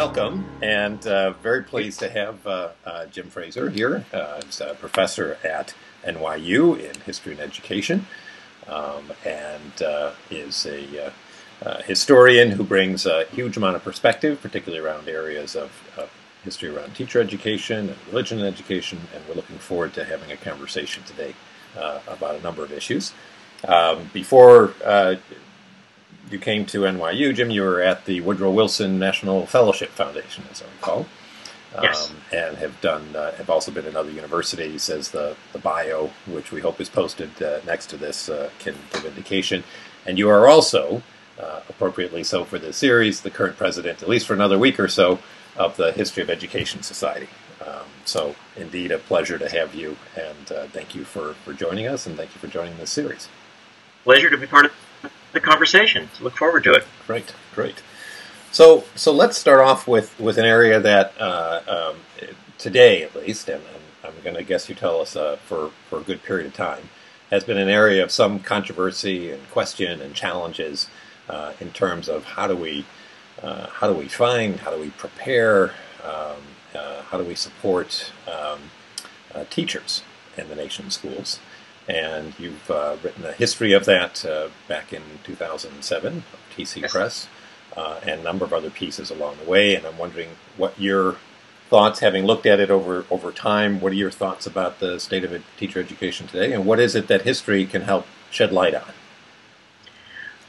welcome, and very pleased to have Jim Fraser here. He's a professor at NYU in history and education, and is a historian who brings a huge amount of perspective, particularly around areas of history around teacher education and religion and education, and we're looking forward to having a conversation today about a number of issues. Before you came to NYU, Jim, you were at the Woodrow Wilson National Fellowship Foundation, as I recall. Yes. And have also been in other universities, as the bio, which we hope is posted next to this, can give indication. And you are also, appropriately so for this series, the current president, at least for another week or so, of the History of Education Society. So indeed a pleasure to have you, and thank you for joining us, and thank you for joining this series. Pleasure to be part of the conversation. Look forward to it. Great, great. So let's start off with an area that today, at least, and I'm going to guess you tell us for a good period of time, has been an area of some controversy and question and challenges in terms of how do we find, how do we prepare, how do we support teachers in the nation's schools. And you've written a history of that back in 2007, TC Yes. Press, and a number of other pieces along the way. And I'm wondering what your thoughts, having looked at it over time, what are your thoughts about the state of teacher education today, and what is it that history can help shed light on?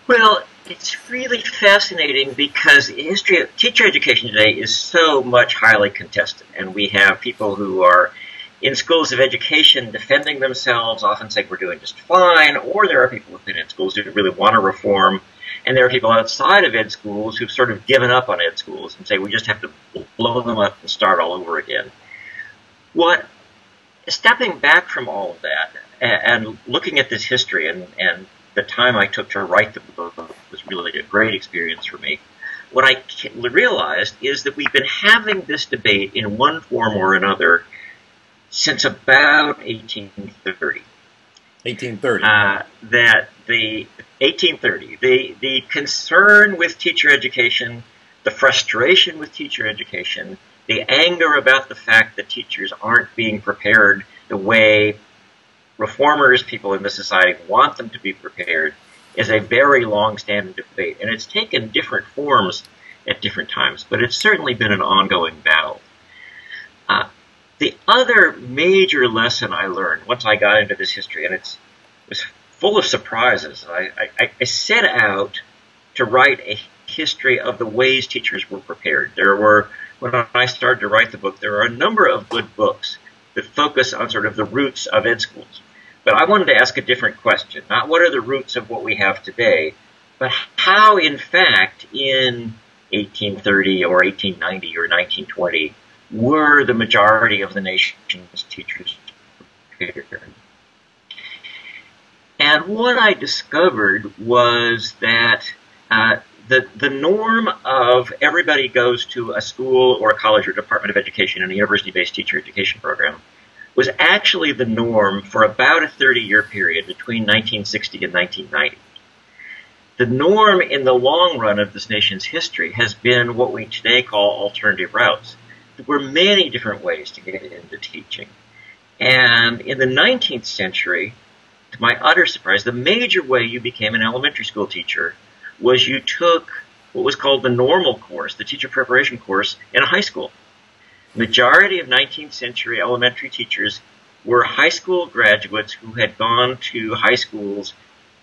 Well, it's really fascinating because history of teacher education today is so much highly contested, and we have people who are in schools of education defending themselves, often saying we're doing just fine, or there are people who've been in schools who really want to reform, and there are people outside of ed schools who've sort of given up on ed schools and say we just have to blow them up and start all over again. Stepping back from all of that and looking at this history, and the time I took to write the book was really a great experience for me. What I realized is that we've been having this debate in one form or another since about 1830. 1830. The concern with teacher education, the frustration with teacher education, the anger about the fact that teachers aren't being prepared the way reformers, people in the society, want them to be prepared, is a very long-standing debate. And it's taken different forms at different times, but it's certainly been an ongoing battle. The other major lesson I learned once I got into this history, and it was full of surprises, I set out to write a history of the ways teachers were prepared. When I started to write the book, there are a number of good books that focus on sort of the roots of ed schools. But I wanted to ask a different question, not what are the roots of what we have today, but how, in fact, in 1830 or 1890 or 1920, were the majority of the nation's teachers prepared? And what I discovered was that the norm of everybody goes to a school or a college or Department of Education in a university-based teacher education program was actually the norm for about a 30-year period between 1960 and 1990. The norm in the long run of this nation's history has been what we today call alternative routes. There were many different ways to get into teaching. And in the 19th century, to my utter surprise, the major way you became an elementary school teacher was you took what was called the normal course, the teacher preparation course, in a high school. The majority of 19th century elementary teachers were high school graduates who had gone to high schools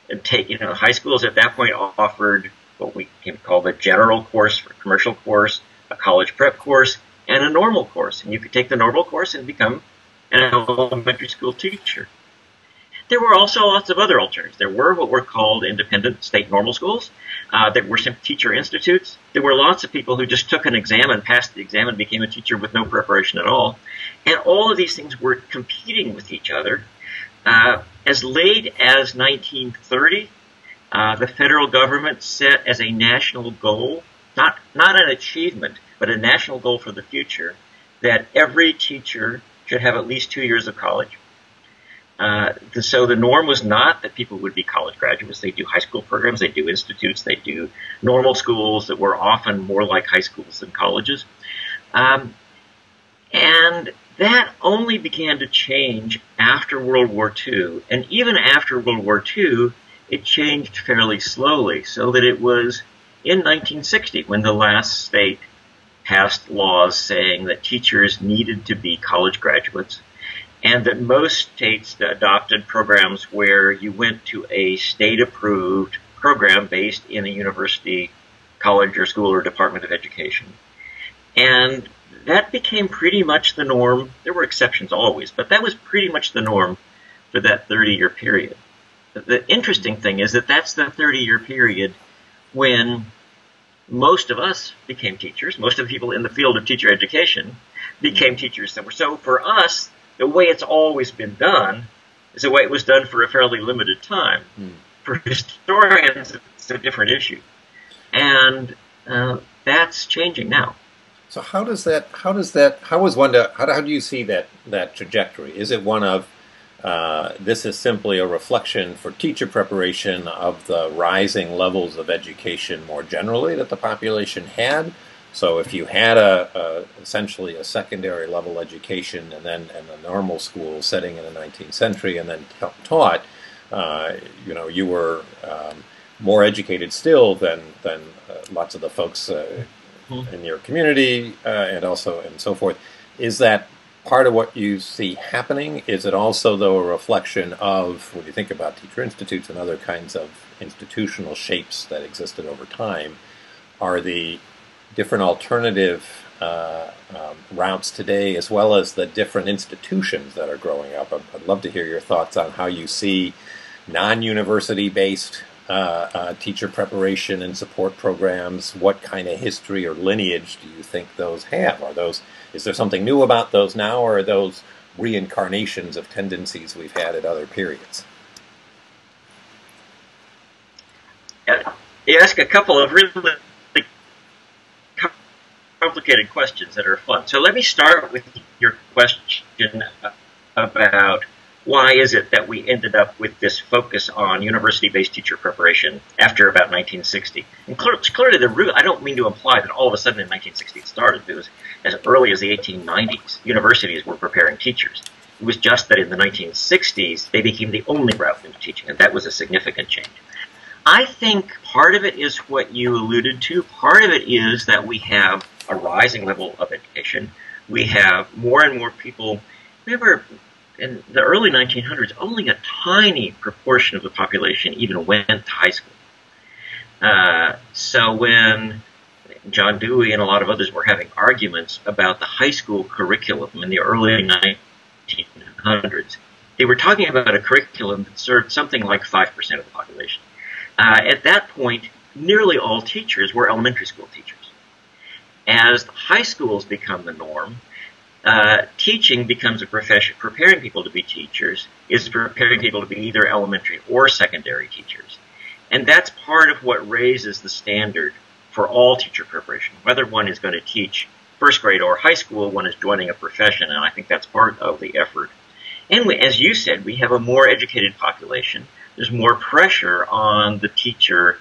and high schools at that point offered what we can call the general course, or commercial course, a college prep course, and a normal course. And you could take the normal course and become an elementary school teacher. There were also lots of other alternatives. There were what were called independent state normal schools. There were some teacher institutes. There were lots of people who just took an exam and passed the exam and became a teacher with no preparation at all. And all of these things were competing with each other. As late as 1930, the federal government set as a national goal, not an achievement, but a national goal for the future, that every teacher should have at least 2 years of college. So the norm was not that people would be college graduates. They do high school programs, they do institutes, they do normal schools that were often more like high schools than colleges. And that only began to change after World War II. And even after World War II, it changed fairly slowly, so that it was in 1960 when the last state passed laws saying that teachers needed to be college graduates, and that most states adopted programs where you went to a state-approved program based in a university, college, or school, or Department of Education. And that became pretty much the norm. There were exceptions always, but that was pretty much the norm for that 30-year period. The interesting thing is that that's the 30-year period when most of us became teachers. Most of the people in the field of teacher education became teachers. So for us, the way it's always been done is the way it was done for a fairly limited time. For historians, it's a different issue. And that's changing now. So how do you see that trajectory? Is it one of this is simply a reflection for teacher preparation of the rising levels of education more generally that the population had? So if you had essentially a secondary level education and then in a normal school setting in the 19th century and then taught, you were more educated still than lots of the folks in your community and so forth. Is that part of what you see happening? Is it also, though, a reflection of, when you think about teacher institutes and other kinds of institutional shapes that existed over time, are the different alternative routes today, as well as the different institutions that are growing up? I'd love to hear your thoughts on how you see non-university-based teacher preparation and support programs. What kind of history or lineage do you think those have? Is there something new about those now, or are those reincarnations of tendencies we've had at other periods? You ask a couple of really complicated questions that are fun. So let me start with your question about why is it that we ended up with this focus on university-based teacher preparation after about 1960? And clearly the root, I don't mean to imply that all of a sudden in 1960 it started. It was as early as the 1890s. Universities were preparing teachers. It was just that in the 1960s they became the only route into teaching, and that was a significant change. I think part of it is what you alluded to. Part of it is that we have a rising level of education. We have more and more people. Remember, in the early 1900s, only a tiny proportion of the population even went to high school. So when John Dewey and a lot of others were having arguments about the high school curriculum in the early 1900s, they were talking about a curriculum that served something like 5% of the population. At that point, nearly all teachers were elementary school teachers. As high schools become the norm, teaching becomes a profession. Preparing people to be teachers is preparing people to be either elementary or secondary teachers. And that's part of what raises the standard for all teacher preparation. Whether one is going to teach first grade or high school, one is joining a profession, and I think that's part of the effort. And as you said, we have a more educated population. There's more pressure on the teacher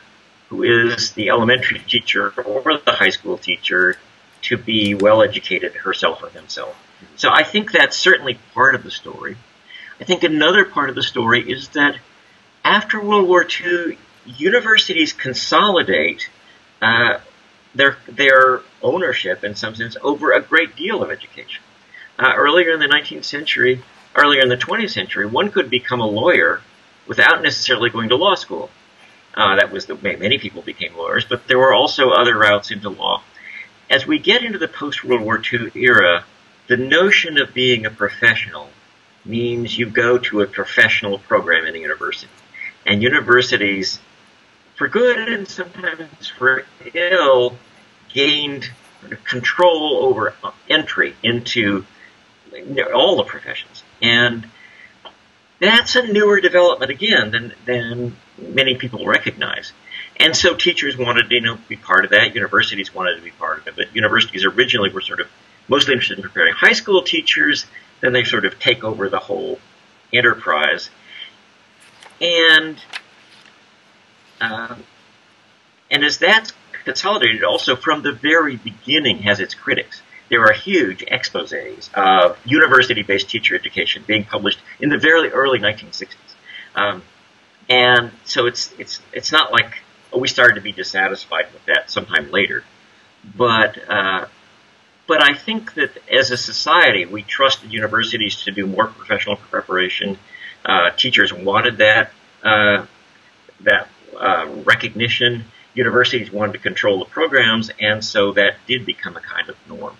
who is the elementary teacher or the high school teacher to be well-educated herself or himself. So I think that's certainly part of the story. I think another part of the story is that after World War II, universities consolidate their ownership, in some sense, over a great deal of education. Earlier in the 19th century, earlier in the 20th century, one could become a lawyer without necessarily going to law school. That was the way many people became lawyers, but there were also other routes into law. As we get into the post-World War II era, the notion of being a professional means you go to a professional program in a university. And universities, for good and sometimes for ill, gained control over entry into all the professions. And that's a newer development, again, than many people recognize. And so teachers wanted to be part of that. Universities wanted to be part of it. But universities originally were sort of mostly interested in preparing high school teachers. Then they sort of take over the whole enterprise. And as that's consolidated, also from the very beginning has its critics. There are huge exposés of university-based teacher education being published in the very early 1960s. And so it's not like we started to be dissatisfied with that sometime later. But I think that as a society, we trusted universities to do more professional preparation. Teachers wanted that recognition. Universities wanted to control the programs, and so that did become a kind of norm.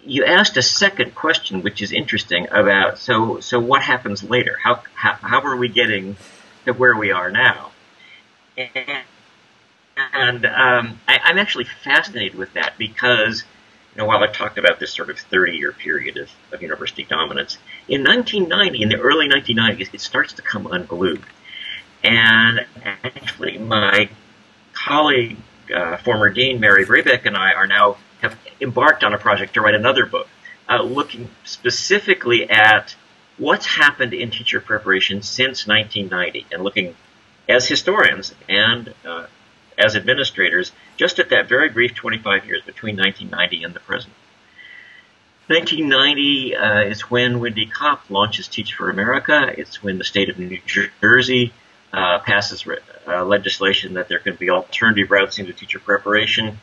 You asked a second question, which is interesting, about so what happens later? How are we getting to where we are now? And I'm actually fascinated with that because, while I've talked about this sort of 30-year period of university dominance, in 1990, in the early 1990s, it starts to come unglued. And actually, my colleague, former Dean Mary Brabeck, and I have embarked on a project to write another book, looking specifically at what's happened in teacher preparation since 1990, and looking as historians and as administrators just at that very brief 25 years between 1990 and the present. 1990 is when Wendy Kopp launches Teach for America. It's when the state of New Jersey passes legislation that there can be alternative routes into teacher preparation.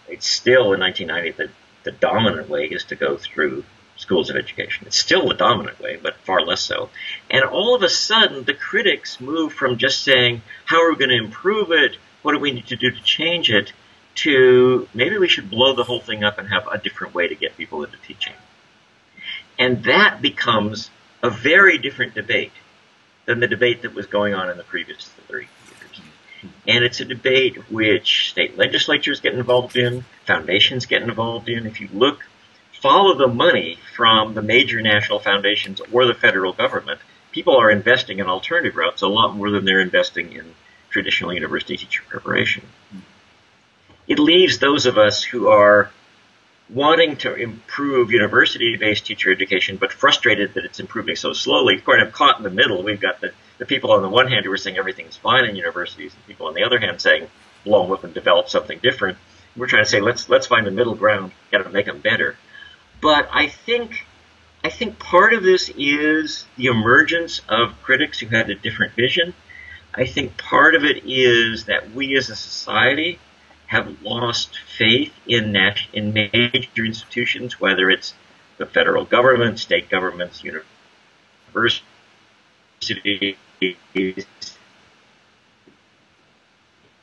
It's still in 1990 the dominant way is to go through schools of education. It's still the dominant way, but far less so. And all of a sudden, the critics move from just saying, how are we going to improve it? What do we need to do to change it? To maybe we should blow the whole thing up and have a different way to get people into teaching. And that becomes a very different debate than the debate that was going on in the previous 30 years. And it's a debate which state legislatures get involved in, foundations get involved in. If you follow the money from the major national foundations or the federal government, people are investing in alternative routes a lot more than they're investing in traditional university teacher preparation. It leaves those of us who are wanting to improve university-based teacher education, but frustrated that it's improving so slowly, kind of caught in the middle. We've got the people on the one hand who are saying everything's fine in universities, and people on the other hand saying, blow them up and develop something different. We're trying to say, let's find a middle ground, got to make them better. But I think part of this is the emergence of critics who had a different vision. I think part of it is that we as a society have lost faith in major institutions, whether it's the federal government, state governments, universities,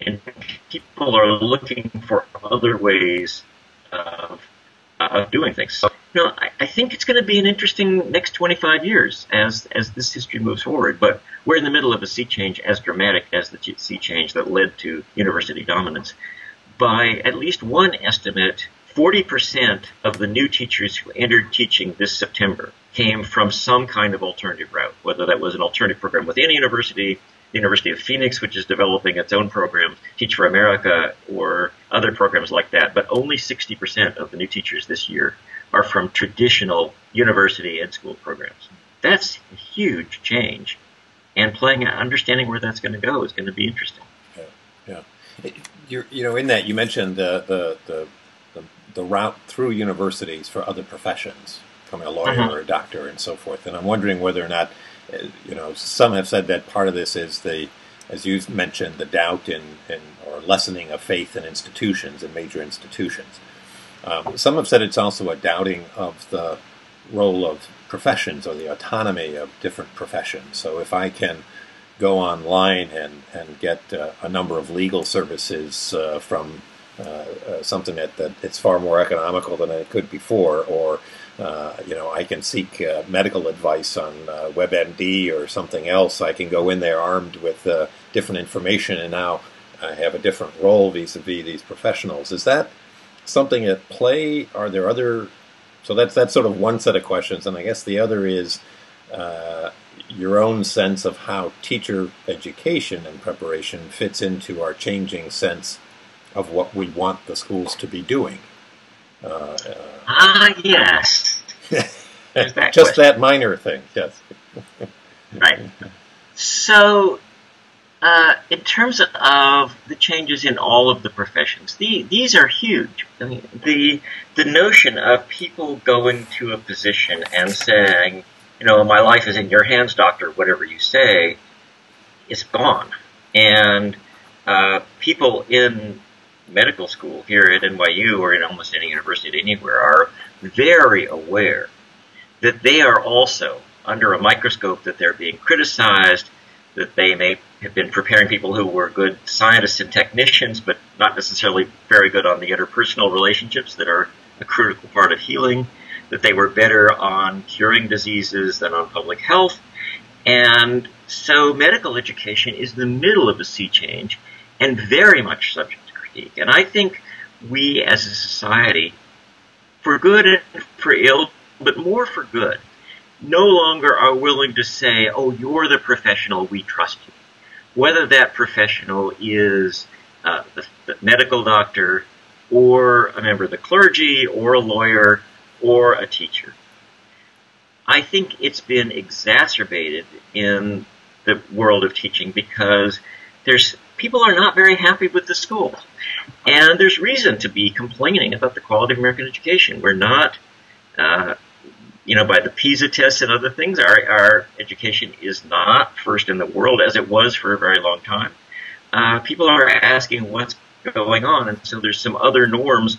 and people are looking for other ways of doing things. So, I think it's going to be an interesting next 25 years as this history moves forward, but we're in the middle of a sea change as dramatic as the sea change that led to university dominance. By at least one estimate, 40% of the new teachers who entered teaching this September came from some kind of alternative route, whether that was an alternative program within a university, the University of Phoenix, which is developing its own program, Teach for America, or other programs like that. But only 60% of the new teachers this year are from traditional university ed school programs. That's a huge change, and understanding where that's going to go is going to be interesting. Yeah. In that you mentioned the route through universities for other professions, becoming a lawyer or a doctor and so forth. And I'm wondering whether or not, some have said that part of this is as you mentioned, the doubt in or lessening of faith in institutions and major institutions. Some have said it's also a doubting of the role of professions or the autonomy of different professions. So if I can go online and get a number of legal services from something that it's far more economical than it could before, or I can seek medical advice on WebMD or something else. I can go in there armed with different information, and now I have a different role vis-a-vis these professionals. Is that something at play? Are there other? So that's sort of one set of questions, and I guess the other is your own sense of how teacher education and preparation fits into our changing sense of what we want the schools to be doing. Yes. There's that Just question. that minor thing, yes. Right. So, in terms of the changes in all of the professions, these are huge. I mean, the notion of people going to a physician and saying, my life is in your hands, doctor, whatever you say, is gone. And people in medical school here at NYU or in almost any university anywhere are very aware that they are also under a microscope, that they're being criticized, that they may have been preparing people who were good scientists and technicians, but not necessarily very good on the interpersonal relationships that are a critical part of healing, that they were better on curing diseases than on public health. And so medical education is in the middle of a sea change and very much subject to critique. And I think we as a society, for good and for ill, but more for good, no longer are willing to say, oh, you're the professional, we trust you. Whether that professional is the medical doctor or a member of the clergy or a lawyer or a teacher. I think it's been exacerbated in the world of teaching because people are not very happy with the school. And there's reason to be complaining about the quality of American education. We're not, by the PISA tests and other things, our education is not first in the world as it was for a very long time. People are asking what's going on, and so there's some other norms.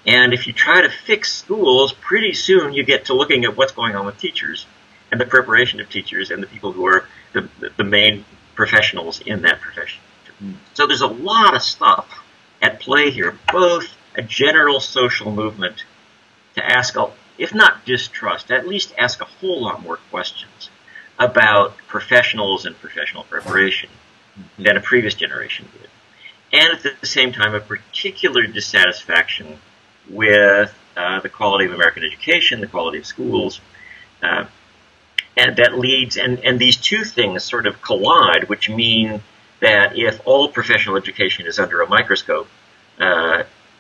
And if you try to fix schools, pretty soon you get to looking at what's going on with teachers and the preparation of teachers and the people who are the main professionals in that profession. So there's a lot of stuff at play here, both a general social movement to ask, if not distrust, at least ask a whole lot more questions about professionals and professional preparation than a previous generation did. And at the same time, a particular dissatisfaction with the quality of American education, the quality of schools, and that leads, and these two things sort of collide, which mean that if all professional education is under a microscope,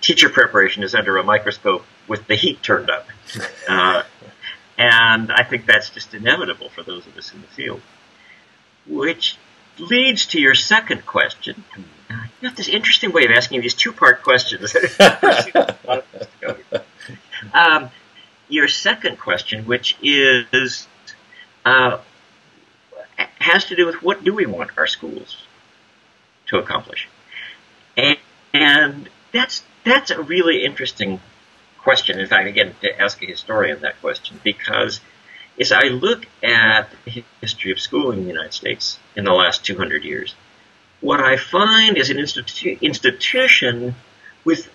teacher preparation is under a microscope with the heat turned up. And I think that's just inevitable for those of us in the field. Which leads to your second question. You have this interesting way of asking these two-part questions. Your second question, which is has to do with what do we want our schools to accomplish, and that's a really interesting question. In fact, again, to ask a historian that question, because as I look at the history of schooling in the United States in the last 200 years, what I find is an institution with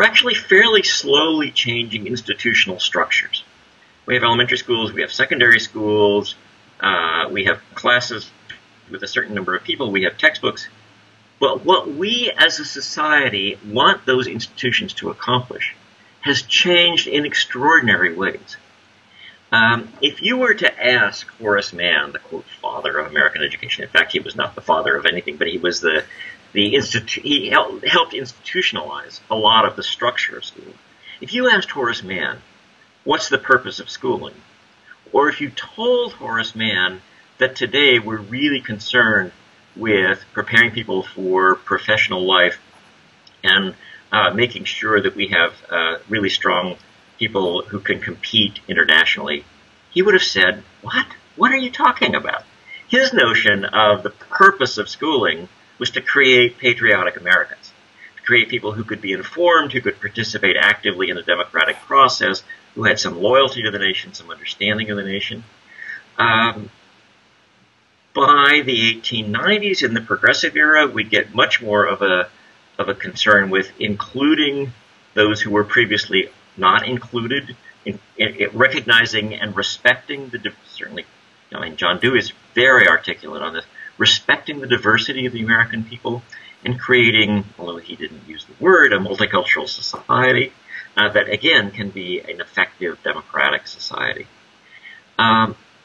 actually fairly slowly changing institutional structures. We have elementary schools, we have secondary schools, we have classes with a certain number of people, we have textbooks. But what we as a society want those institutions to accomplish has changed in extraordinary ways. If you were to ask Horace Mann, the quote father of American education, in fact, he was not the father of anything, but he was he helped institutionalize a lot of the structure of schooling. If you asked Horace Mann, what's the purpose of schooling? Or if you told Horace Mann that today we're really concerned with preparing people for professional life and making sure that we have really strong people who can compete internationally, he would have said, what? What are you talking about? His notion of the purpose of schooling was to create patriotic Americans, to create people who could be informed, who could participate actively in the democratic process, who had some loyalty to the nation, some understanding of the nation. By the 1890s, in the progressive era, we get much more of a concern with including those who were previously not included, in recognizing and respecting certainly, John Dewey is very articulate on this, respecting the diversity of the American people and creating, although he didn't use the word, a multicultural society that, again, can be an effective democratic society.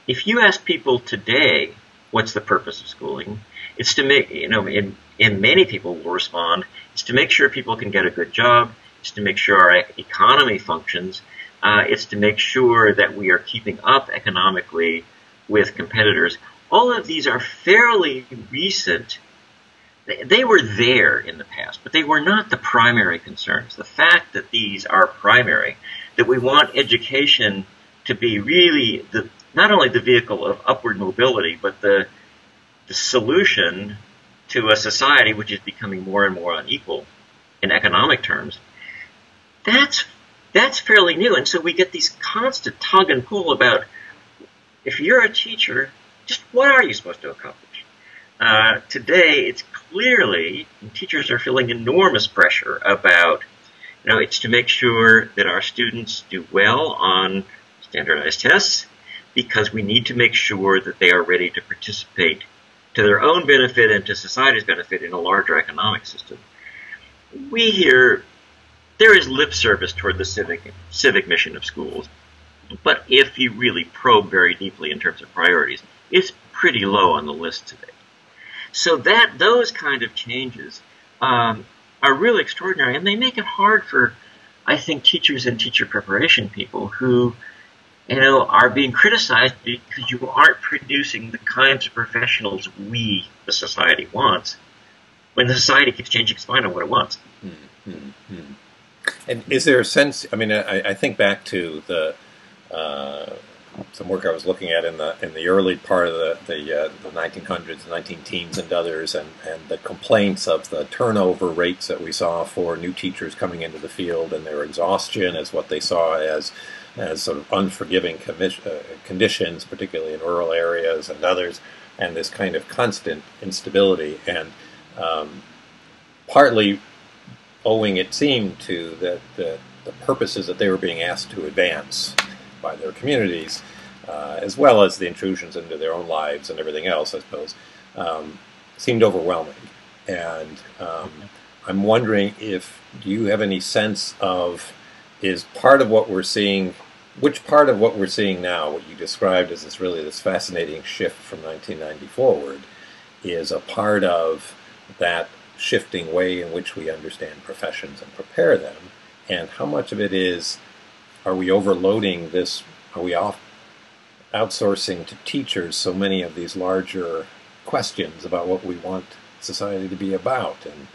If you ask people today, what's the purpose of schooling? It's to make, in many people will respond, it's to make sure people can get a good job, it's to make sure our economy functions, It's to make sure that we are keeping up economically with competitors. All of these are fairly recent. They were there in the past, but they were not the primary concerns. The fact that these are primary, that we want education to be really not only the vehicle of upward mobility, but the solution to a society which is becoming more and more unequal in economic terms, that's fairly new. And so we get these constant tug and pull about, if you're a teacher, just what are you supposed to accomplish? Today, it's clearly, teachers are feeling enormous pressure about, it's to make sure that our students do well on standardized tests, because we need to make sure that they are ready to participate to their own benefit and to society's benefit in a larger economic system. We hear there is lip service toward the civic mission of schools, but if you really probe very deeply in terms of priorities, it's pretty low on the list today. So those kind of changes are really extraordinary, and they make it hard for, I think, teachers and teacher preparation people who, are being criticized because you aren't producing the kinds of professionals the society wants, when the society keeps changing its mind on what it wants. Mm-hmm. And is there a sense? I mean, I think back to the some work I was looking at in the early part of the 1900s, 19-teens, and others, and the complaints of the turnover rates that we saw for new teachers coming into the field, and their exhaustion as what they saw as sort of unforgiving conditions, particularly in rural areas and others, and this kind of constant instability, and partly owing, it seemed, to the purposes that they were being asked to advance by their communities, as well as the intrusions into their own lives and everything else, I suppose, seemed overwhelming. And I'm wondering do you have any sense of, is part of what we're seeing, which part of what we're seeing now, what you described as this fascinating shift from 1990 forward, is a part of that shifting way in which we understand professions and prepare them, and how much of it is, are we overloading this, are we outsourcing to teachers so many of these larger questions about what we want society to be about? And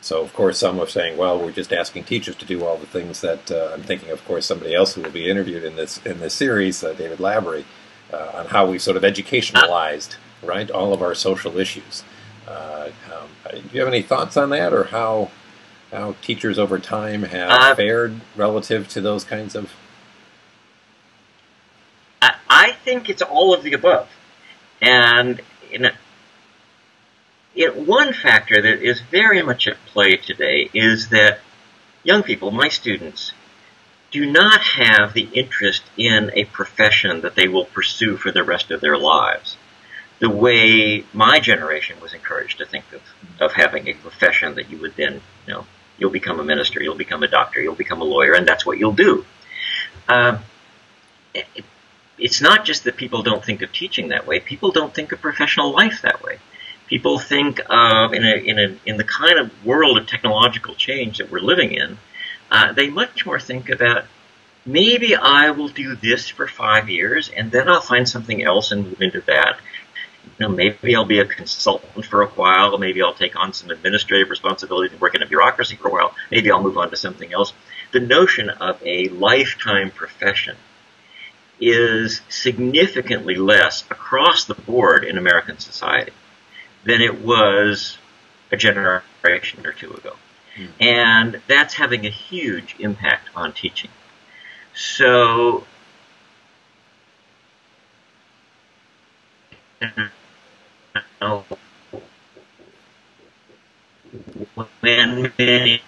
so, of course, some are saying, well, we're just asking teachers to do all the things that, I'm thinking, of course, somebody else who will be interviewed in this series, David Labrie, on how we sort of educationalized, right, all of our social issues. Do you have any thoughts on that, or how teachers over time have fared relative to those kinds of? I think it's all of the above, and one factor that is very much at play today is that young people, my students, do not have the interest in a profession that they will pursue for the rest of their lives, the way my generation was encouraged to think of having a profession that you would then, you'll become a minister, you'll become a doctor, you'll become a lawyer, and that's what you'll do. It's not just that people don't think of teaching that way. People don't think of professional life that way. People think of, in the kind of world of technological change that we're living in, they much more think about, maybe I will do this for 5 years, and then I'll find something else and move into that. Maybe I'll be a consultant for a while. Maybe I'll take on some administrative responsibilities and work in a bureaucracy for a while. Maybe I'll move on to something else. The notion of a lifetime profession is significantly less across the board in American society than it was a generation or two ago. Mm-hmm. And that's having a huge impact on teaching. So when many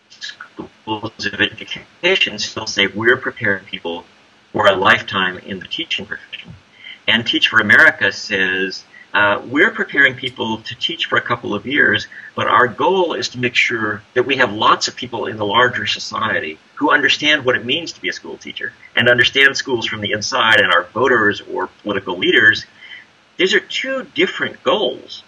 schools of education still say we're preparing people for a lifetime in the teaching profession, and Teach for America says we're preparing people to teach for a couple of years, but our goal is to make sure that we have lots of people in the larger society who understand what it means to be a school teacher and understand schools from the inside, and our voters or political leaders. These are two different goals.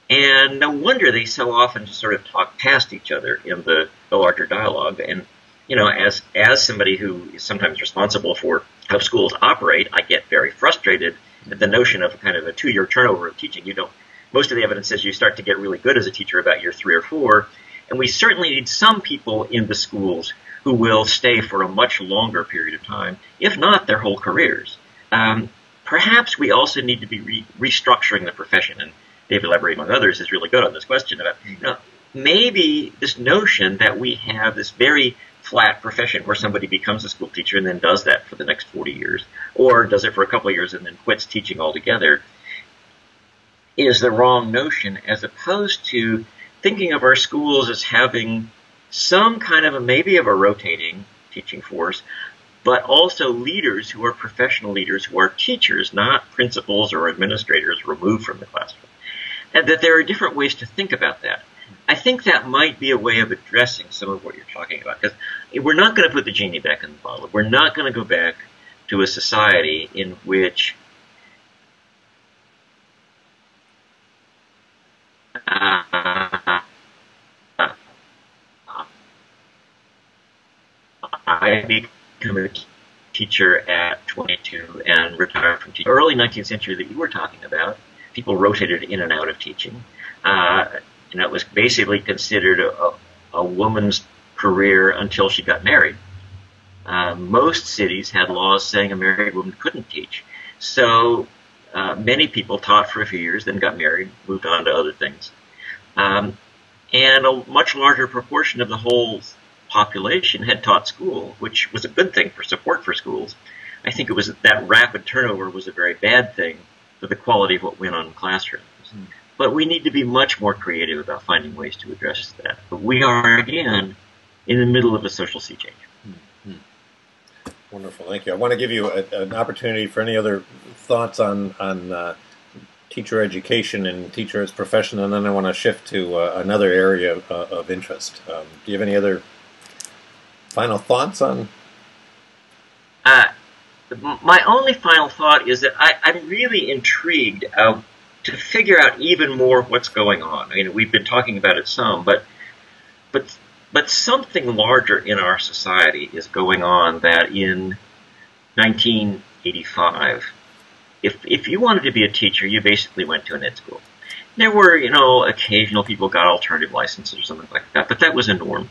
And no wonder they so often just sort of talk past each other in the larger dialogue. And as somebody who is sometimes responsible for how schools operate, I get very frustrated at the notion of kind of a 2-year turnover of teaching. Most of the evidence says you start to get really good as a teacher about year 3 or 4, and we certainly need some people in the schools who will stay for a much longer period of time, if not their whole careers. Perhaps we also need to be restructuring the profession, and David Lebery, among others, is really good on this question about, maybe this notion that we have this very flat profession where somebody becomes a school teacher and then does that for the next 40 years, or does it for a couple of years and then quits teaching altogether, is the wrong notion, as opposed to thinking of our schools as having some kind of maybe of a rotating teaching force, but also leaders who are professional leaders who are teachers, not principals or administrators removed from the classroom. And that there are different ways to think about that. I think that might be a way of addressing some of what you're talking about, because we're not going to put the genie back in the bottle. We're not going to go back to a society in which I became a teacher at 22 and retired from teaching. Early 19th century that you were talking about, people rotated in and out of teaching. And it was basically considered a woman's career until she got married. Most cities had laws saying a married woman couldn't teach. So many people taught for a few years, then got married, moved on to other things. And a much larger proportion of the whole population had taught school, which was a good thing for support for schools. I think it was that rapid turnover was a very bad thing for the quality of what went on in classrooms. But we need to be much more creative about finding ways to address that. But we are, again, in the middle of a social sea change. Wonderful, thank you. I want to give you an opportunity for any other thoughts on teacher education and teacher as profession, and then I want to shift to another area of interest. Do you have any other final thoughts on? My only final thought is that I'm really intrigued to figure out even more what's going on. I mean, we've been talking about it some, but something larger in our society is going on that in 1985, if you wanted to be a teacher, you basically went to an ed school. There were, occasional people got alternative licenses or something like that, but that was a norm.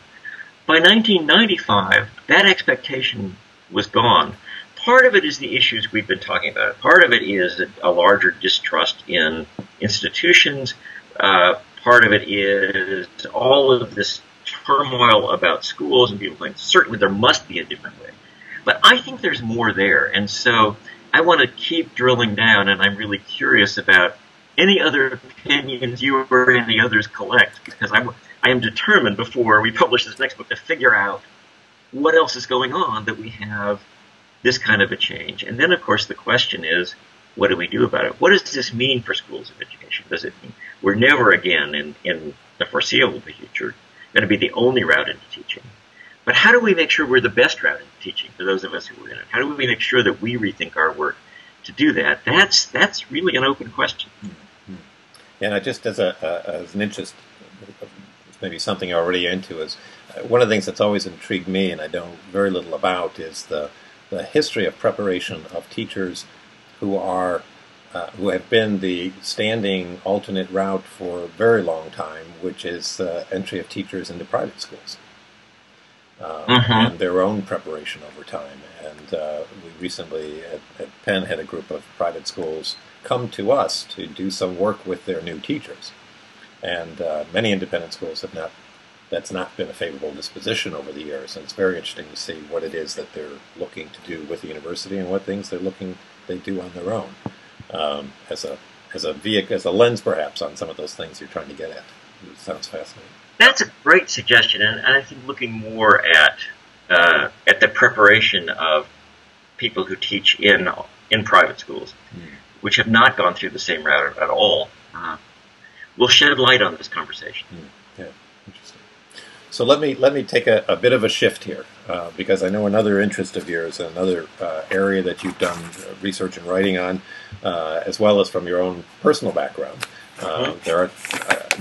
By 1995, that expectation was gone. Part of it is the issues we've been talking about. Part of it is a larger distrust in institutions. Part of it is all of this turmoil about schools and people think certainly there must be a different way. But I think there's more there. And so I want to keep drilling down, and I'm really curious about any other opinions you or any others collect, because I am determined before we publish this next book to figure out what else is going on that we have this kind of a change. And then, of course, the question is, what do we do about it? What does this mean for schools of education? Does it mean we're never again in the foreseeable future going to be the only route into teaching? But how do we make sure we're the best route into teaching for those of us who are in it? How do we make sure that we rethink our work to do that? That's really an open question. And I just as an interest, maybe something you're already into, is one of the things that's always intrigued me, and I know very little about, is the history of preparation of teachers who have been the standing alternate route for a very long time, which is the entry of teachers into private schools and their own preparation over time. And we recently at Penn had a group of private schools come to us to do some work with their new teachers. And many independent schools that's not been a favorable disposition over the years, and it's very interesting to see what it is that they're looking to do with the university and what things they do on their own, as a lens perhaps on some of those things you're trying to get at. It sounds fascinating. That's a great suggestion, and I think looking more at the preparation of people who teach in private schools, which have not gone through the same route at all, will shed light on this conversation. Yeah, interesting. So let me take a bit of a shift here, because I know another interest of yours, another area that you've done research and writing on, as well as from your own personal background. There are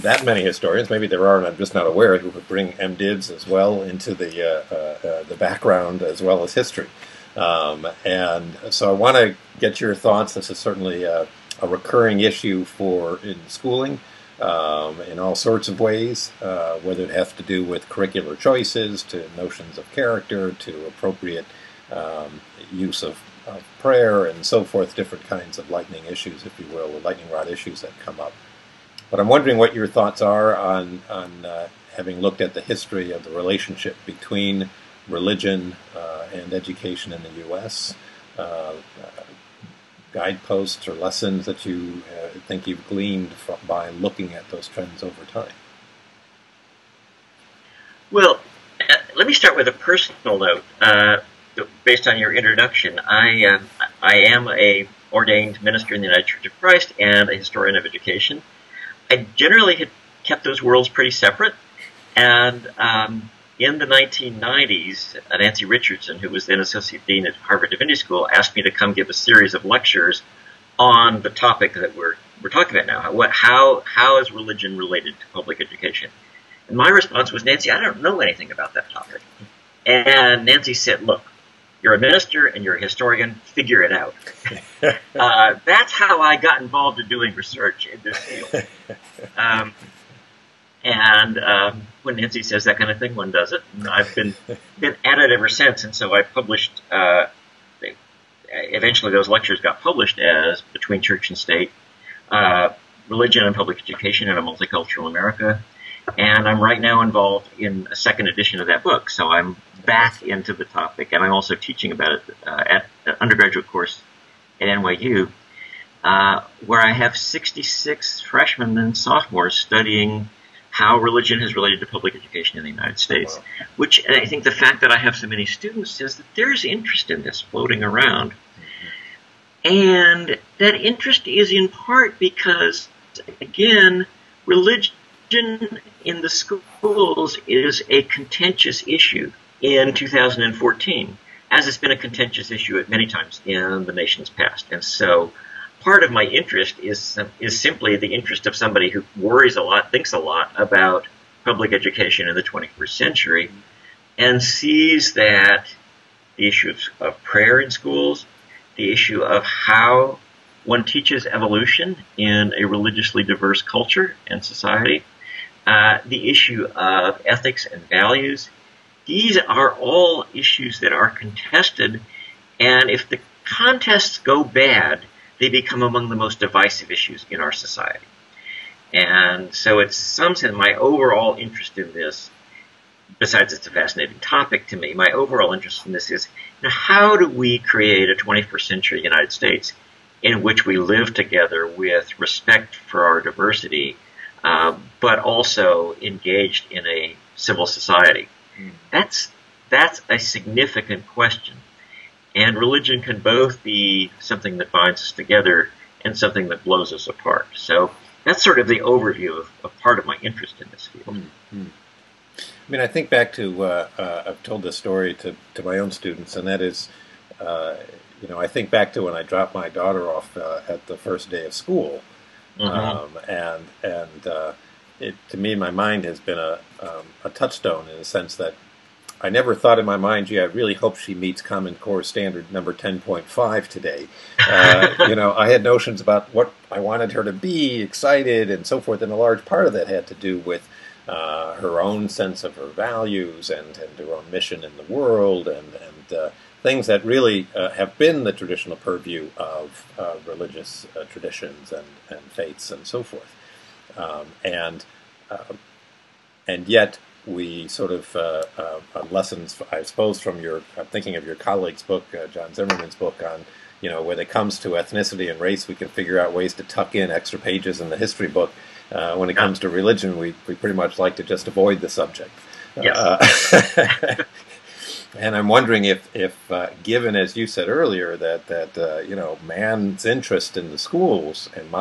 that many historians. Maybe there are, and I'm just not aware, who would bring MDivs as well into the background as well as history. And so I want to get your thoughts. This is certainly a recurring issue in schooling in all sorts of ways, whether it has to do with curricular choices, to notions of character, to appropriate use of prayer and so forth, different kinds of lightning issues, if you will, or lightning rod issues that come up. But I'm wondering what your thoughts are on having looked at the history of the relationship between religion and education in the U.S., guideposts or lessons that you think you've gleaned by looking at those trends over time. Well, let me start with a personal note. Based on your introduction, I am a ordained minister in the United Church of Christ and a historian of education. I generally had kept those worlds pretty separate, and in the 1990s, Nancy Richardson, who was then Associate Dean at Harvard Divinity School, asked me to come give a series of lectures on the topic that we're talking about now. How is religion related to public education? And my response was, Nancy, I don't know anything about that topic. And Nancy said, look, you're a minister and you're a historian, figure it out. That's how I got involved in doing research in this field. When Nancy says that kind of thing, one does it. And I've been at it ever since, and so I published, eventually those lectures got published as Between Church and State, Religion and Public Education in a Multicultural America. And I'm right now involved in a second edition of that book, so I'm back into the topic, and I'm also teaching about it at an undergraduate course at NYU, where I have 66 freshmen and sophomores studying how religion is related to public education in the United States. Wow. Which, and I think the fact that I have so many students says that there's interest in this floating around. And that interest is in part because, again, religion in the schools is a contentious issue in 2014, as it's been a contentious issue at many times in the nation's past. And so part of my interest is simply the interest of somebody who worries a lot, thinks a lot about public education in the 21st century, and sees that the issue of prayer in schools, the issue of how one teaches evolution in a religiously diverse culture and society, the issue of ethics and values. These are all issues that are contested, and if the contests go bad, they become among the most divisive issues in our society. And so it's some sense my overall interest in this, besides it's a fascinating topic to me, my overall interest in this is, how do we create a 21st century United States in which we live together with respect for our diversity, but also engaged in a civil society? That's a significant question. And religion can both be something that binds us together and something that blows us apart. So that's sort of the overview of part of my interest in this field. Mm-hmm. I mean, I think back to, I've told this story to my own students, and that is, I think back to when I dropped my daughter off at the first day of school. Mm-hmm. It, to me, my mind has been a touchstone in the sense that I never thought in my mind, gee, I really hope she meets Common Core Standard number 10.5 today. I had notions about what I wanted her to be, excited, and so forth, and a large part of that had to do with her own sense of her values and her own mission in the world and things that really have been the traditional purview of religious traditions and faiths and so forth. And yet we sort of lessons, I suppose, from I'm thinking of your colleague's book, John Zimmerman's book on, when it comes to ethnicity and race, we can figure out ways to tuck in extra pages in the history book. When it comes to religion, we pretty much like to just avoid the subject. Yes. And I'm wondering if given, as you said earlier, that man's interest in the schools and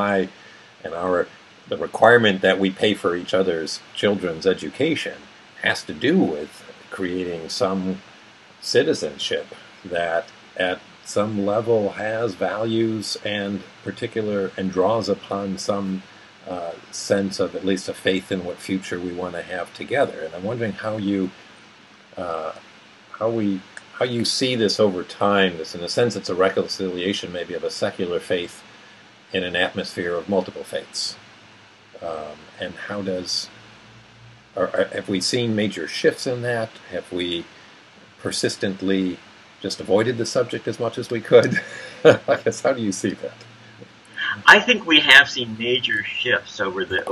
the requirement that we pay for each other's children's education has to do with creating some citizenship that at some level has values and draws upon some sense of at least a faith in what future we want to have together. And I'm wondering uh, how you see this over time. This, in a sense, it's a reconciliation maybe of a secular faith in an atmosphere of multiple faiths. And how does, have we seen major shifts in that? Have we persistently just avoided the subject as much as we could? I guess, how do you see that? I think we have seen major shifts over the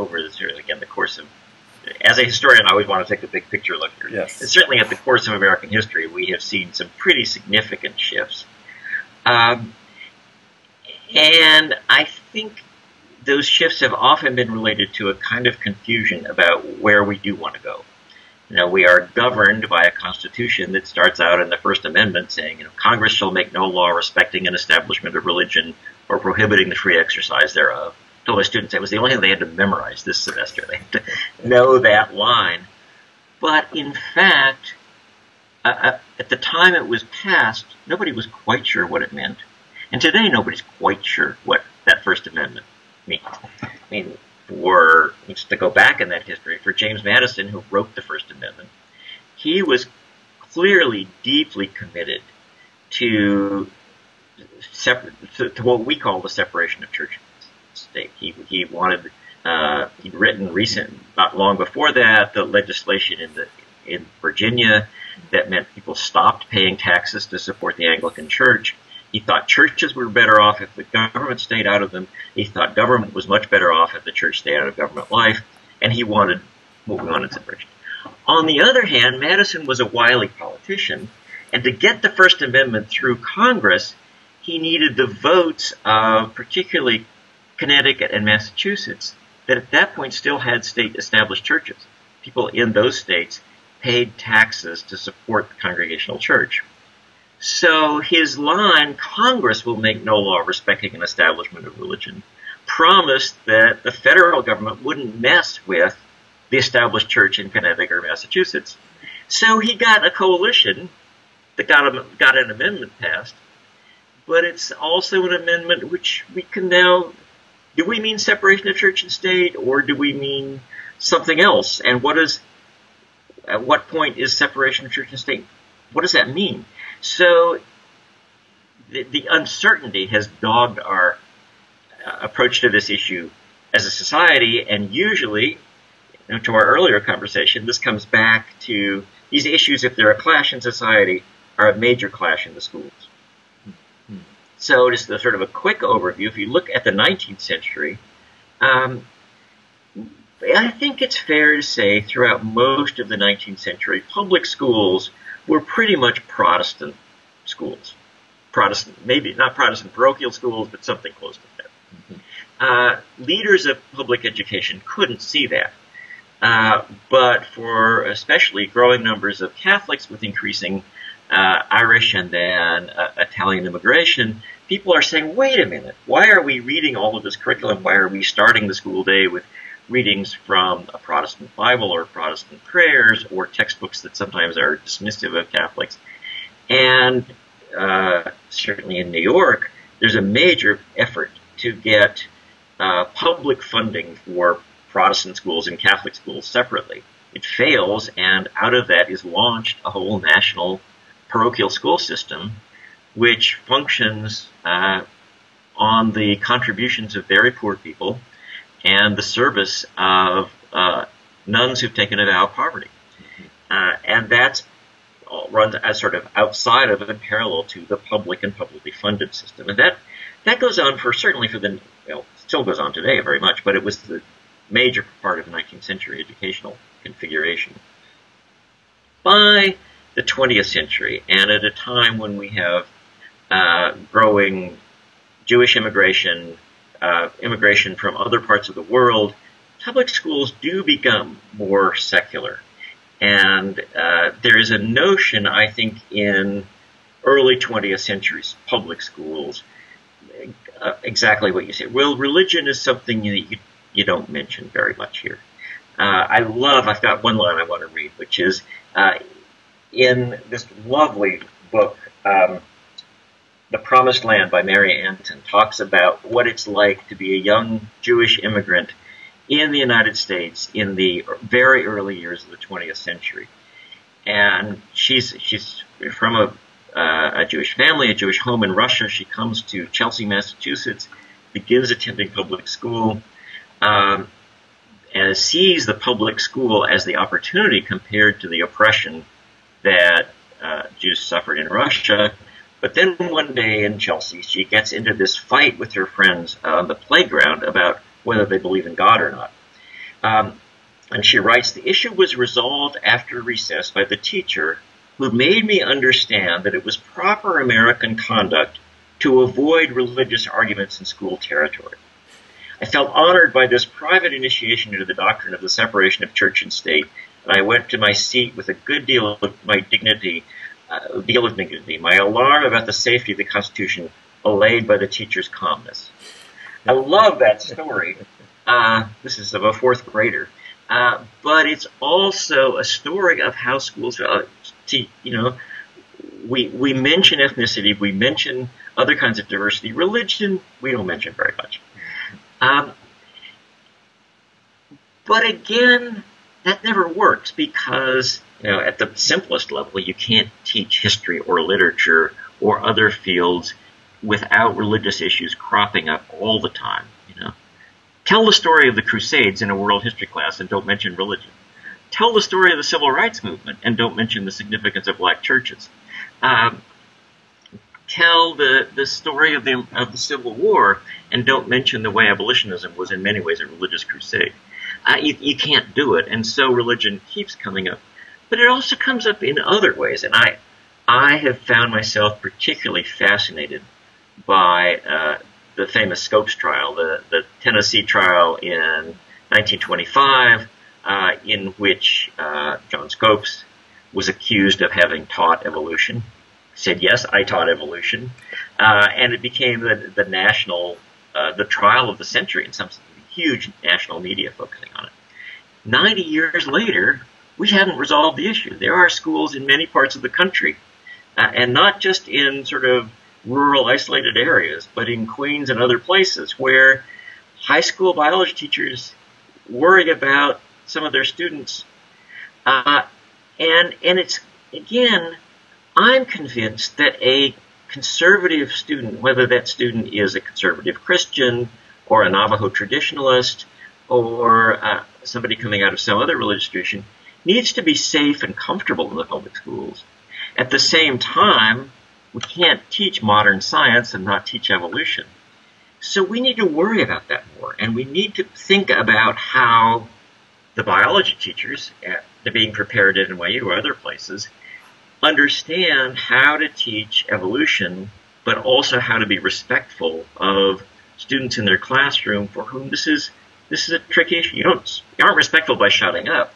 again, the course of. As a historian, I always want to take the big picture look here. Yes. And certainly, at the course of American history, we have seen some pretty significant shifts, and I think those shifts have often been related to a kind of confusion about where we do want to go. You know, we are governed by a constitution that starts out in the First Amendment saying, you know, Congress shall make no law respecting an establishment of religion or prohibiting the free exercise thereof. I told my students it was the only thing they had to memorize this semester. They had to know that line. But in fact, at the time it was passed, nobody was quite sure what it meant. And today nobody's quite sure what that First Amendment means. I mean, just to go back in that history, for James Madison, who wrote the First Amendment, he was clearly deeply committed to what we call the separation of church and state. He wanted, he'd written not long before that, the legislation in Virginia that meant people stopped paying taxes to support the Anglican Church. He thought churches were better off if the government stayed out of them. He thought government was much better off if the church stayed out of government life. And he wanted separation. On the other hand, Madison was a wily politician. And to get the First Amendment through Congress, he needed the votes of particularly Connecticut and Massachusetts that at that point still had state-established churches. People in those states paid taxes to support the Congregational Church. So his line, Congress will make no law respecting an establishment of religion, promised that the federal government wouldn't mess with the established church in Connecticut or Massachusetts. So he got a coalition that got an amendment passed, but it's also an amendment which we can now, do we mean separation of church and state, or do we mean something else? And at what point is separation of church and state? What does that mean? So the uncertainty has dogged our approach to this issue as a society, and usually, to our earlier conversation, this comes back to these issues, if they're a clash in society, are a major clash in the schools. Mm-hmm. So just sort of a quick overview, if you look at the 19th century, I think it's fair to say throughout most of the 19th century, public schools were pretty much Protestant schools. Protestant, maybe not Protestant parochial schools, but something close to that. Mm-hmm. Leaders of public education couldn't see that. But for especially growing numbers of Catholics with increasing Irish and then Italian immigration, people are saying, wait a minute, why are we reading all of this curriculum? Why are we starting the school day with readings from a Protestant Bible or Protestant prayers or textbooks that sometimes are dismissive of Catholics? And certainly in New York, there's a major effort to get public funding for Protestant schools and Catholic schools separately. It fails, and out of that is launched a whole national parochial school system, which functions on the contributions of very poor people and the service of nuns who've taken a vow of poverty. And that's runs as sort of outside of and parallel to the public and publicly funded system. And that goes on certainly for the, still goes on today very much, but it was the major part of 19th century educational configuration. By the 20th century, and at a time when we have growing Jewish immigration, immigration from other parts of the world, public schools do become more secular. And there is a notion, I think, in early 20th century public schools, exactly what you say. Well, religion is something that you don't mention very much here. I've got one line I want to read, which is in this lovely book, The Promised Land by Mary Anton, talks about what it's like to be a young Jewish immigrant in the United States in the very early years of the 20th century. And she's from a Jewish family, a Jewish home in Russia. She comes to Chelsea, Massachusetts, begins attending public school, and sees the public school as the opportunity compared to the oppression that Jews suffered in Russia. But then one day in Chelsea, she gets into this fight with her friends on the playground about whether they believe in God or not. And she writes, "The issue was resolved after recess by the teacher who made me understand that it was proper American conduct to avoid religious arguments in school territory. I felt honored by this private initiation into the doctrine of the separation of church and state, and I went to my seat with a good deal of my dignity, my alarm about the safety of the Constitution allayed by the teacher's calmness." I love that story. This is of a fourth grader. But it's also a story of how schools, we mention ethnicity, we mention other kinds of diversity. Religion, we don't mention very much. But again, that never works because, at the simplest level, you can't teach history or literature or other fields without religious issues cropping up all the time. Tell the story of the Crusades in a world history class and don't mention religion. Tell the story of the Civil Rights Movement and don't mention the significance of black churches. Tell the story of the Civil War and don't mention the way abolitionism was in many ways a religious crusade. You can't do it, and so religion keeps coming up. But it also comes up in other ways, and I have found myself particularly fascinated by the famous Scopes trial, the Tennessee trial in 1925, in which John Scopes was accused of having taught evolution. Said, yes, I taught evolution. And it became the national, the trial of the century in some huge national media focusing on it. 90 years later, we haven't resolved the issue. There are schools in many parts of the country, and not just in sort of rural isolated areas, but in Queens and other places where high school biology teachers worry about some of their students. And it's, again, I'm convinced that a conservative student, whether that student is a conservative Christian or a Navajo traditionalist or somebody coming out of some other religious tradition, needs to be safe and comfortable in the public schools. At the same time, we can't teach modern science and not teach evolution. So we need to worry about that more, and we need to think about how the biology teachers, they're being prepared at NYU or other places, understand how to teach evolution, but also how to be respectful of students in their classroom for whom this is a tricky issue. You aren't respectful by shutting up,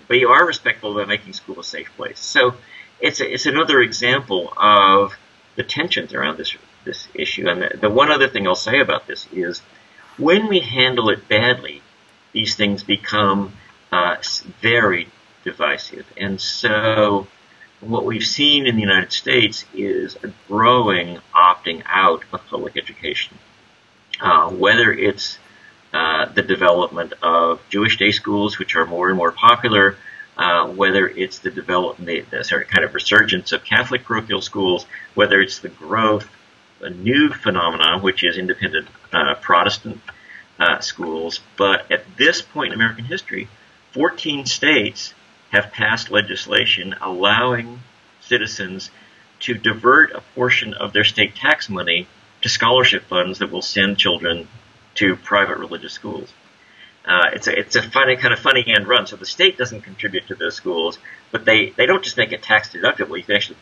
but you are respectful by making school a safe place. So it's another example of the tensions around this issue. And the one other thing I'll say about this is when we handle it badly, these things become very divisive. And so what we've seen in the United States is a growing opting out of public education, whether it's the development of Jewish day schools, which are more and more popular, whether it's the development, the kind of resurgence of Catholic parochial schools, whether it's the growth, a new phenomenon, which is independent Protestant schools. But at this point in American history, 14 states have passed legislation allowing citizens to divert a portion of their state tax money to scholarship funds that will send children to private religious schools. It's a kind of funny hand run. So the state doesn't contribute to those schools, but they don't just make it tax deductible. You can actually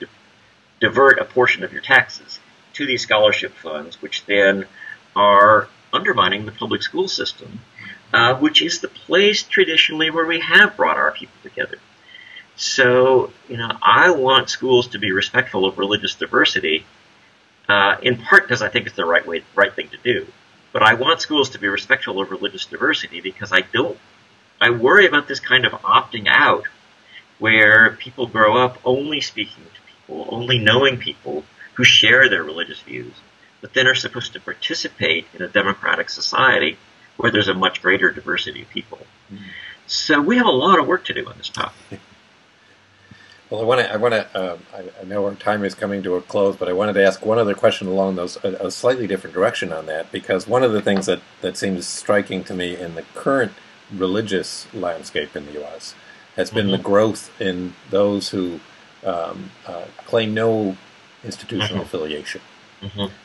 divert a portion of your taxes to these scholarship funds, which then are undermining the public school system, which is the place traditionally where we have brought our people together. So, I want schools to be respectful of religious diversity, in part because I think it's the right thing to do. But I want schools to be respectful of religious diversity because I worry about this kind of opting out where people grow up only speaking to people, only knowing people who share their religious views, but then are supposed to participate in a democratic society where there's a much greater diversity of people. So we have a lot of work to do on this topic. Well, I know our time is coming to a close, but I wanted to ask one other question along those, a slightly different direction on that, because one of the things that seems striking to me in the current religious landscape in the U.S. has been the growth in those who claim no institutional affiliation.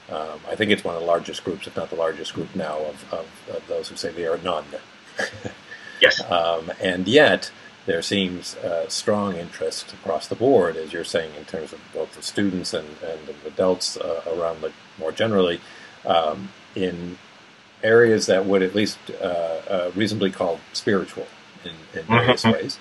I think it's one of the largest groups, if not the largest group now, of those who say they are none. Yes. And yet, there seems strong interest across the board, as you're saying, in terms of both the students and the adults around more generally, in areas that would at least reasonably call spiritual in various ways.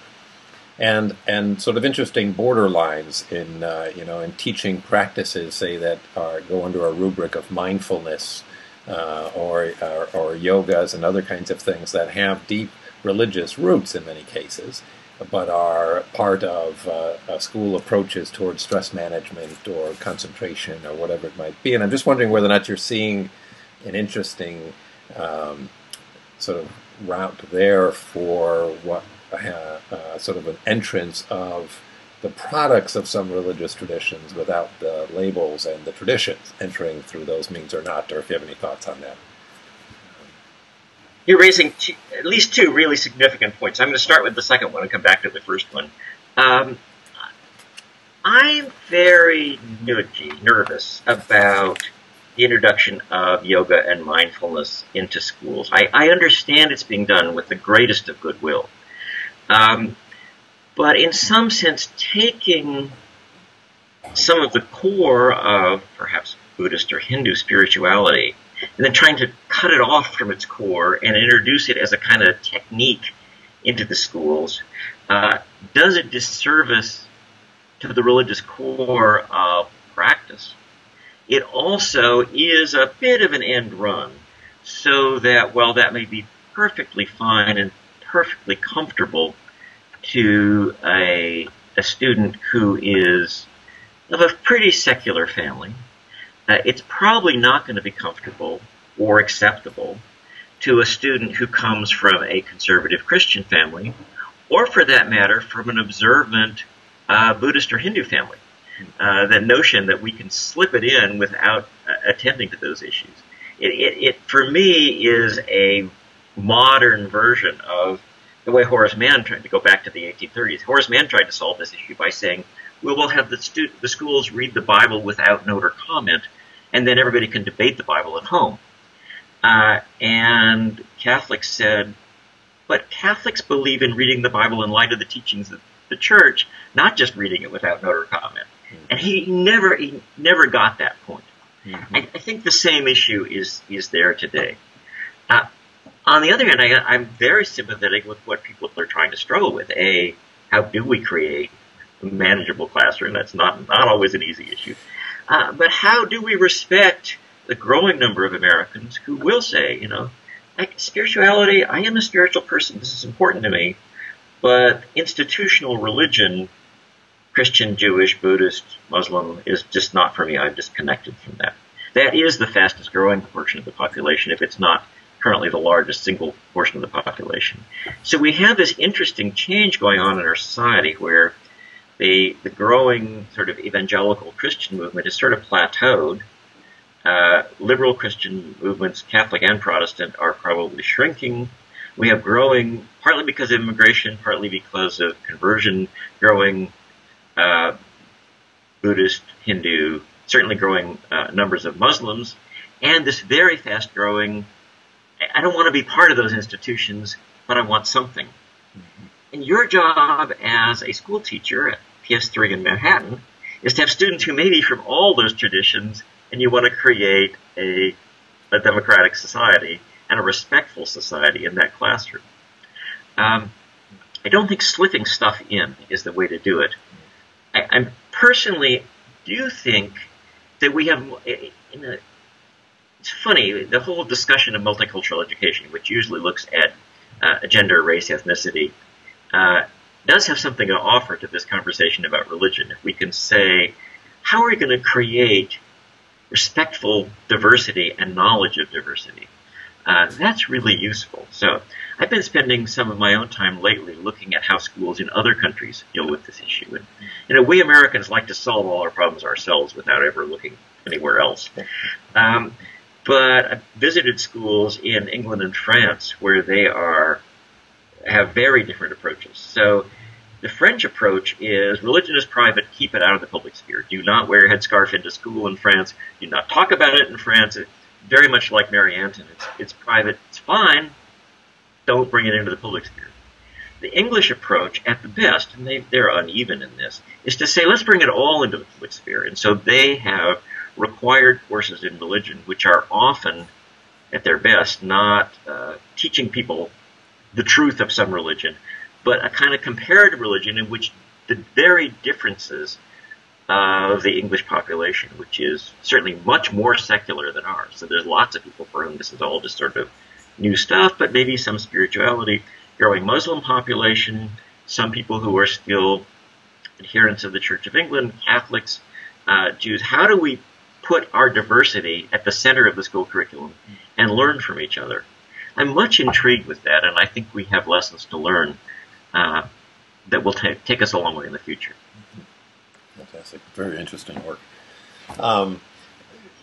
And sort of interesting borderlines in teaching practices, say, that go under a rubric of mindfulness or yogas and other kinds of things that have deep religious roots in many cases, but are part of school approaches towards stress management or concentration or whatever it might be. And I'm just wondering whether or not you're seeing an interesting sort of route there for what sort of an entrance of the products of some religious traditions without the labels and the traditions entering through those means or not, or if you have any thoughts on that. You're raising at least two really significant points. I'm going to start with the second one and come back to the first one. I'm very nervous about the introduction of yoga and mindfulness into schools. I understand it's being done with the greatest of goodwill. But in some sense, taking some of the core of perhaps Buddhist or Hindu spirituality and then trying to cut it off from its core and introduce it as a kind of technique into the schools does a disservice to the religious core of practice. It also is a bit of an end run, so that while that may be perfectly fine and perfectly comfortable to a student who is of a pretty secular family, it's probably not going to be comfortable or acceptable to a student who comes from a conservative Christian family, or for that matter, from an observant Buddhist or Hindu family. That notion that we can slip it in without attending to those issues. It for me, is a modern version of the way Horace Mann tried to go back to the 1830s. Horace Mann tried to solve this issue by saying, well, we'll have the schools read the Bible without note or comment, and then everybody can debate the Bible at home. And Catholics said, but Catholics believe in reading the Bible in light of the teachings of the Church, not just reading it without note or comment. And he never got that point. I think the same issue is there today. On the other hand, I'm very sympathetic with what people are trying to struggle with. How do we create a manageable classroom? That's not always an easy issue. But how do we respect the growing number of Americans who will say, spirituality, I am a spiritual person, this is important to me, but institutional religion, Christian, Jewish, Buddhist, Muslim, is just not for me. I'm disconnected from that. That is the fastest growing portion of the population, if it's not currently the largest single portion of the population. So we have this interesting change going on in our society where the growing sort of evangelical Christian movement is sort of plateaued. Liberal Christian movements, Catholic and Protestant, are probably shrinking. We have growing, partly because of immigration, partly because of conversion, growing Buddhist, Hindu, certainly growing numbers of Muslims, and this very fast growing, I don't want to be part of those institutions, but I want something. And your job as a school teacher at PS3 in Manhattan is to have students who may be from all those traditions, and you want to create a democratic society and a respectful society in that classroom. I don't think slipping stuff in is the way to do it. I personally do think that we have, it's funny, the whole discussion of multicultural education, which usually looks at gender, race, ethnicity, does have something to offer to this conversation about religion. If we can say, how are we going to create respectful diversity and knowledge of diversity? That's really useful. So I've been spending some of my own time lately looking at how schools in other countries deal with this issue. And, we Americans like to solve all our problems ourselves without ever looking anywhere else. But I've visited schools in England and France where they have very different approaches. So the French approach is religion is private, keep it out of the public sphere. Do not wear a headscarf into school in France. Do not talk about it in France. It's very much like Mary Anton. It's private. It's fine. Don't bring it into the public sphere. The English approach, at the best, and they're uneven in this, is to say, let's bring it all into the public sphere. And so they have required courses in religion, which are often, at their best, not teaching people the truth of some religion, but a kind of comparative religion in which the very differences of the English population, which is certainly much more secular than ours. So there's lots of people for whom this is all just sort of new stuff, but maybe some spirituality. Growing Muslim population, some people who are still adherents of the Church of England, Catholics, Jews. How do we put our diversity at the center of the school curriculum and learn from each other? I'm much intrigued with that, and I think we have lessons to learn that will take us a long way in the future. Fantastic. Very interesting work.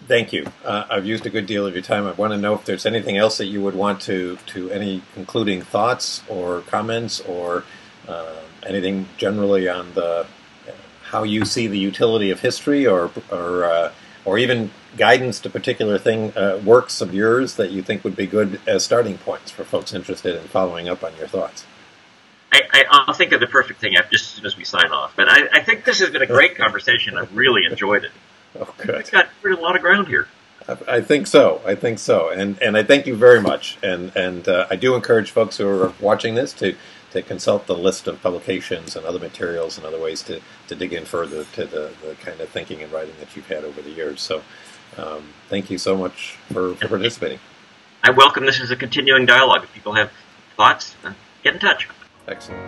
Thank you. I've used a good deal of your time. I want to know if there's anything else that you would want to any concluding thoughts or comments or anything generally on how you see the utility of history or even guidance to particular works of yours that you think would be good as starting points for folks interested in following up on your thoughts. I'll think of the perfect thing just as soon as we sign off. But I think this has been a great conversation. I've really enjoyed it. Oh, good. We've got a lot of ground here. I think so. And I thank you very much. And I do encourage folks who are watching this to consult the list of publications and other materials and other ways to dig in further to the kind of thinking and writing that you've had over the years. So thank you so much for participating. I welcome this as a continuing dialogue. If people have thoughts, get in touch. Excellent.